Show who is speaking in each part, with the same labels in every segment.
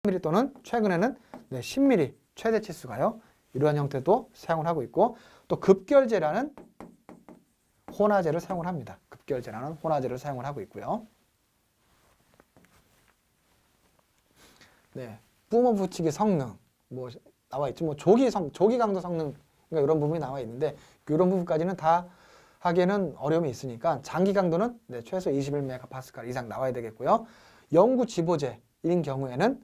Speaker 1: mm 또는 최근에는 10mm 최대 치수가요. 이러한 형태도 사용을 하고 있고 또 급결제라는 혼화제를 사용을 합니다. 급결제라는 혼화제를 사용을 하고 있고요. 네, 뿜어 붙이기 성능 뭐 나와 있죠. 뭐 조기 강도 성능 그러니까 이런 부분이 나와 있는데 이런 부분까지는 다 하기에는 어려움이 있으니까 장기 강도는 최소 21MPa 이상 나와야 되겠고요. 영구 지보제인 경우에는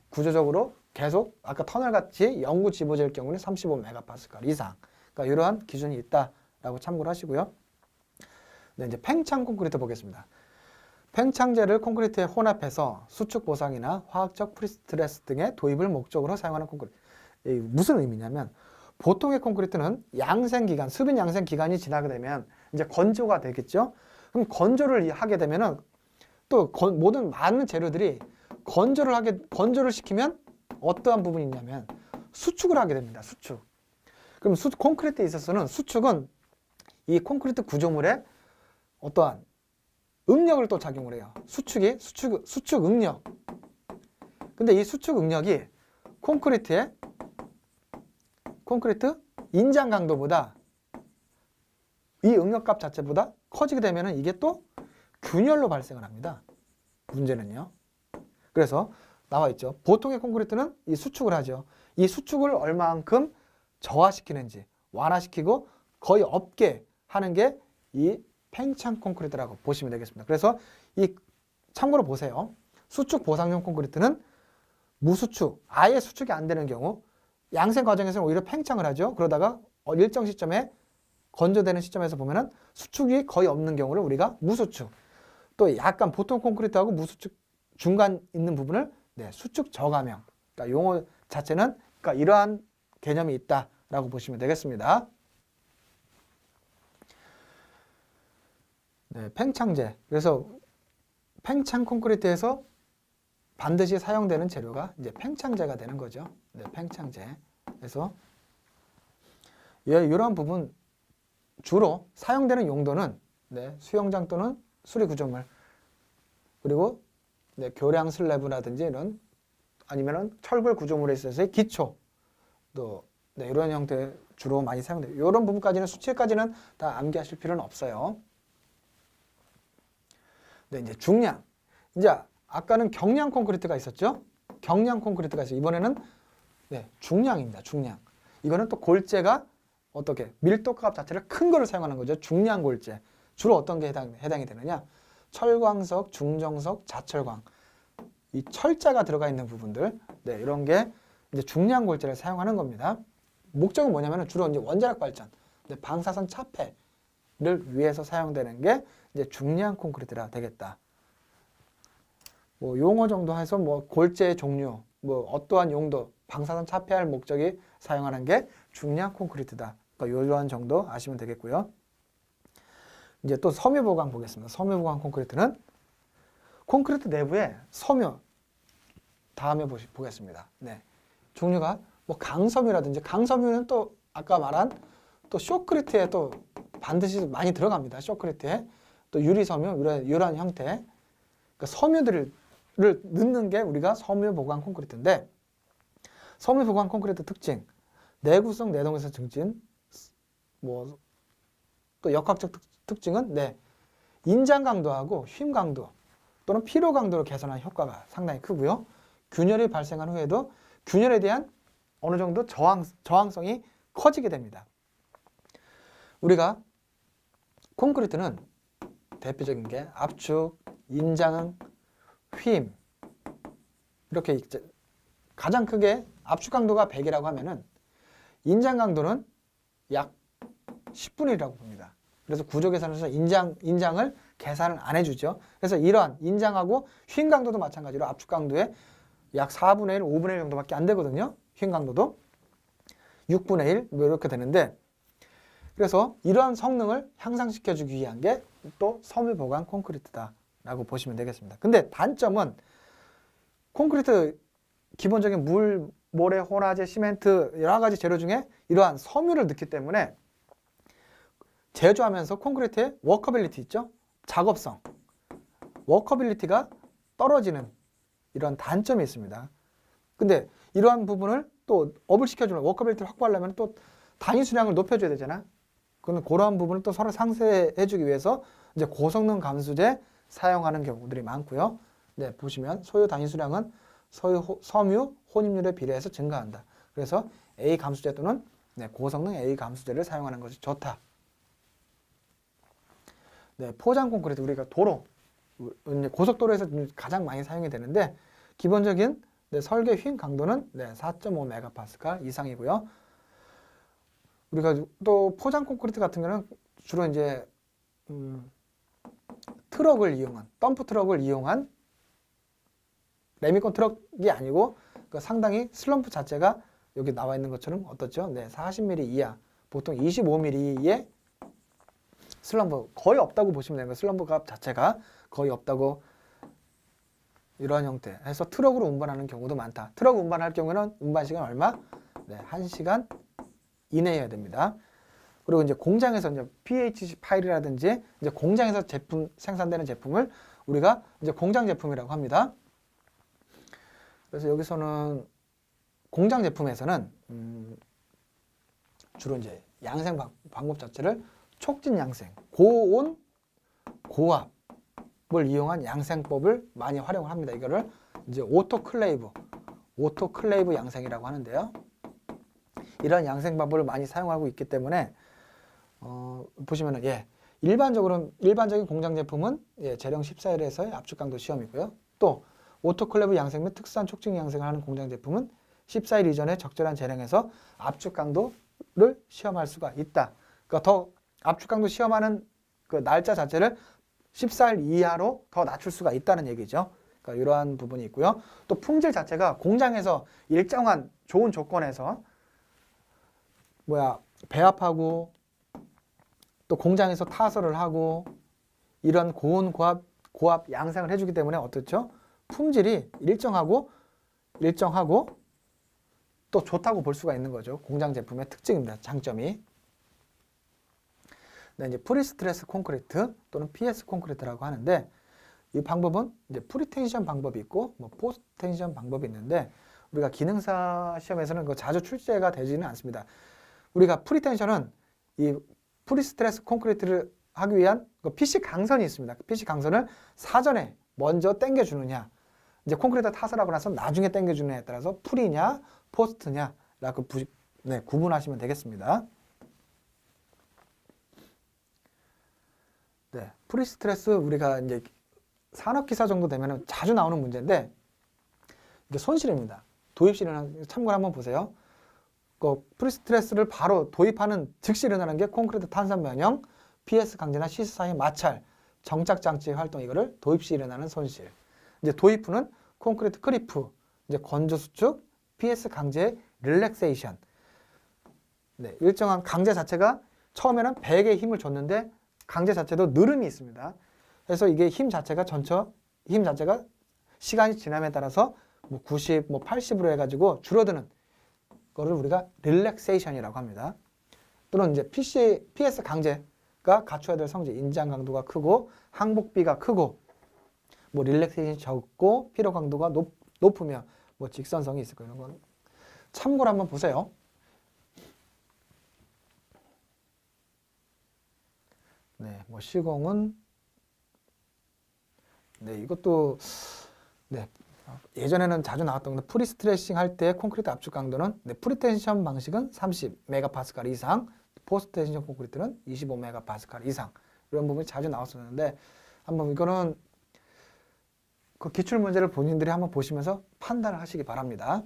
Speaker 1: 구조적으로 계속 아까 터널같이 영구 지보제일 경우는 35MPa 이상 그러니까 이러한 기준이 있다라고 참고를 하시고요. 네, 이제 팽창 콘크리트 보겠습니다. 팽창제를 콘크리트에 혼합해서 수축 보상이나 화학적 프리스트레스 등의 도입을 목적으로 사용하는 콘크리트. 무슨 의미냐면 보통의 콘크리트는 양생기간, 수분 양생기간이 지나게 되면 이제 건조가 되겠죠. 그럼 건조를 하게 되면은 또 모든 많은 재료들이 건조를 시키면 어떠한 부분이 있냐면 수축을 하게 됩니다. 수축. 그럼 콘크리트에 있어서는 수축은 이 콘크리트 구조물에 어떠한 응력을 또 작용을 해요. 수축 응력. 근데 이 수축 응력이 콘크리트 인장 강도보다 이 응력값 자체보다 커지게 되면은 이게 또 균열로 발생을 합니다. 문제는요. 그래서 나와 있죠. 보통의 콘크리트는 이 수축을 하죠. 이 수축을 얼마만큼 저하시키는지 완화시키고 거의 없게 하는 게 이 팽창 콘크리트라고 보시면 되겠습니다. 그래서 이 참고로 보세요. 수축 보상용 콘크리트는 무수축, 아예 수축이 안 되는 경우 양생 과정에서는 오히려 팽창을 하죠. 그러다가 일정 시점에 건조되는 시점에서 보면은 수축이 거의 없는 경우를 우리가 무수축. 또 약간 보통 콘크리트하고 무수축 중간 있는 부분을 수축 저감형. 그러니까 용어 자체는 그러니까 이러한 개념이 있다라고 보시면 되겠습니다. 네, 팽창제. 그래서 팽창 콘크리트에서 반드시 사용되는 재료가 이제 팽창제가 되는 거죠. 네, 팽창제. 그래서 이러한 부분 주로 사용되는 용도는 수영장 또는 수리 구조물 그리고 교량 슬래브라든지 이런 아니면은 철골 구조물에 있어서의 기초 또 이런 형태 주로 많이 사용돼요. 이런 부분까지는 수치까지는 다 암기하실 필요는 없어요. 이제 중량. 이제 아까는 경량 콘크리트가 있었죠. 경량 콘크리트가 있어요. 이번에는 중량입니다. 중량. 이거는 또 골재가 어떻게 밀도값 자체를 큰 거를 사용하는 거죠. 중량 골재. 주로 어떤 게 해당이 되느냐? 철광석, 중정석, 자철광. 이 철자가 들어가 있는 부분들. 이런 게 이제 중량 골재를 사용하는 겁니다. 목적은 뭐냐면 주로 이제 원자력 발전, 방사선 차폐를 위해서 사용되는 게 이제 중량 콘크리트라 되겠다. 뭐 용어 정도 해서 뭐 골재의 종류, 뭐 어떠한 용도, 방사선 차폐할 목적이 사용하는 게 중량 콘크리트다. 그러니까 이러한 정도 아시면 되겠고요. 이제 또 섬유 보강 보겠습니다. 섬유 보강 콘크리트는 콘크리트 내부에 섬유 다음에 보겠습니다. 종류가 뭐 강섬유라든지 강섬유는 또 아까 말한 또 쇼크리트에 또 반드시 많이 들어갑니다. 쇼크리트에 또 유리섬유 이런 형태 그러니까 섬유들을 넣는 게 우리가 섬유 보강 콘크리트인데 섬유 보강 콘크리트 특징 내구성 내동에서 증진 뭐 또 역학적 특징은 인장 강도하고 휨 강도 또는 피로 강도를 개선하는 효과가 상당히 크고요. 균열이 발생한 후에도 균열에 대한 어느 정도 저항성이 커지게 됩니다. 우리가 콘크리트는 대표적인 게 압축, 인장, 휨 이렇게 가장 크게 압축 강도가 100이라고 하면은 인장 강도는 약 10분의 1이라고 봅니다. 그래서 구조 계산에서 인장을 계산을 안 해주죠. 그래서 이러한 인장하고 휨 강도도 마찬가지로 압축 강도의 약 4분의 1, 5분의 1 정도밖에 안 되거든요. 휨 강도도 6분의 1 뭐 이렇게 되는데 그래서 이러한 성능을 향상시켜주기 위한 게 또 섬유 보강 콘크리트다라고 보시면 되겠습니다. 근데 단점은 콘크리트 기본적인 물, 모래, 혼화제, 시멘트 여러 가지 재료 중에 이러한 섬유를 넣기 때문에 제조하면서 콘크리트의 워커빌리티 있죠? 작업성, 워커빌리티가 떨어지는 이런 단점이 있습니다. 근데 이러한 부분을 또 업을 시켜주는 워커빌리티를 확보하려면 또 단위 수량을 높여줘야 되잖아. 그러한 부분을 또 서로 상쇄해주기 위해서 이제 고성능 감수제 사용하는 경우들이 많고요. 네, 보시면 소유 단위 수량은 섬유 혼입률에 비례해서 증가한다. 그래서 A 감수제 또는 네, 고성능 A 감수제를 사용하는 것이 좋다. 네, 포장 콘크리트 우리가 도로, 고속도로에서 가장 많이 사용이 되는데 기본적인 네, 설계 휨 강도는 네, 4.5MPa 이상이고요. 우리가 또 포장 콘크리트 같은 경우는 주로 이제 트럭을 이용한 덤프 트럭을 이용한 레미콘 트럭이 아니고 상당히 슬럼프 자체가 여기 나와 있는 것처럼 어떻죠? 네, 40mm 이하, 보통 25mm의 슬럼프 거의 없다고 보시면 되는 거예요. 슬럼프 값 자체가 거의 없다고 이러한 형태 해서 트럭으로 운반하는 경우도 많다. 트럭 운반할 경우는 운반 시간 얼마? 네, 1시간 이내여야 됩니다. 그리고 이제 공장에서 이제 PHC 파일이라든지 이제 공장에서 제품 생산되는 제품을 우리가 이제 공장 제품이라고 합니다. 그래서 여기서는 공장 제품에서는 주로 이제 양생 방법 자체를 촉진 양생, 고온, 고압을 이용한 양생법을 많이 활용을 합니다. 이거를 이제 오토클레이브 양생이라고 하는데요. 이런 양생법을 많이 사용하고 있기 때문에 보시면은 일반적인 공장 제품은 재령 14일에서의 압축 강도 시험이고요. 또 오토클레이브 양생 및 특수한 촉진 양생을 하는 공장 제품은 14일 이전에 적절한 재령에서 압축 강도를 시험할 수가 있다. 그러니까 더 압축 강도 시험하는 그 날짜 자체를 14일 이하로 더 낮출 수가 있다는 얘기죠. 그러니까 이러한 부분이 있고요. 또 품질 자체가 공장에서 일정한 좋은 조건에서 배합하고 또 공장에서 타설을 하고 이런 고온 고압 양생을 해주기 때문에 어떻죠? 품질이 일정하고 또 좋다고 볼 수가 있는 거죠. 공장 제품의 특징입니다. 장점이. 네, 이제 프리스트레스 콘크리트 또는 PS 콘크리트라고 하는데 이 방법은 이제 프리텐션 방법이 있고 포스텐션 방법이 있는데 우리가 기능사 시험에서는 그거 자주 출제가 되지는 않습니다. 우리가 프리텐션은 이 프리스트레스 콘크리트를 하기 위한 PC 강선이 있습니다. PC 강선을 사전에 먼저 당겨주느냐, 이제 콘크리트 타설하고 나서 나중에 당겨주느냐에 따라서 프리냐, 포스트냐라고 구분하시면 되겠습니다. 네, 프리스트레스 우리가 이제 산업기사 정도 되면 자주 나오는 문제인데 이게 손실입니다. 도입시를 참고를 한번 보세요. 프리스트레스를 바로 도입하는 즉시 일어나는 게 콘크리트 탄산 변형, PS 강제나 시스 사이 마찰, 정착 장치 활동 이거를 도입 시 일어나는 손실. 이제 도입 후는 콘크리트 크리프, 이제 건조 수축, PS 강제 릴렉세이션. 네, 일정한 강제 자체가 처음에는 100의 힘을 줬는데 강제 자체도 느름이 있습니다. 그래서 이게 힘 자체가 시간이 지남에 따라서 90, 80으로 해가지고 줄어드는 거를 우리가 릴렉세이션이라고 합니다. 또는 이제 PS 강제가 갖춰야 될 성질, 인장 강도가 크고 항복비가 크고 릴렉세이션이 적고 피로 강도가 높으면 직선성이 있을 거예요. 이런 건 참고로 한번 보세요. 네, 시공은 이것도 예전에는 자주 나왔던 건데 프리스트레싱 할 때 콘크리트 압축 강도는 프리텐션 방식은 30MPa 이상, 포스트텐션 콘크리트는 25MPa 이상 이런 부분이 자주 나왔었는데 한번 이거는 그 기출 문제를 본인들이 한번 보시면서 판단을 하시기 바랍니다.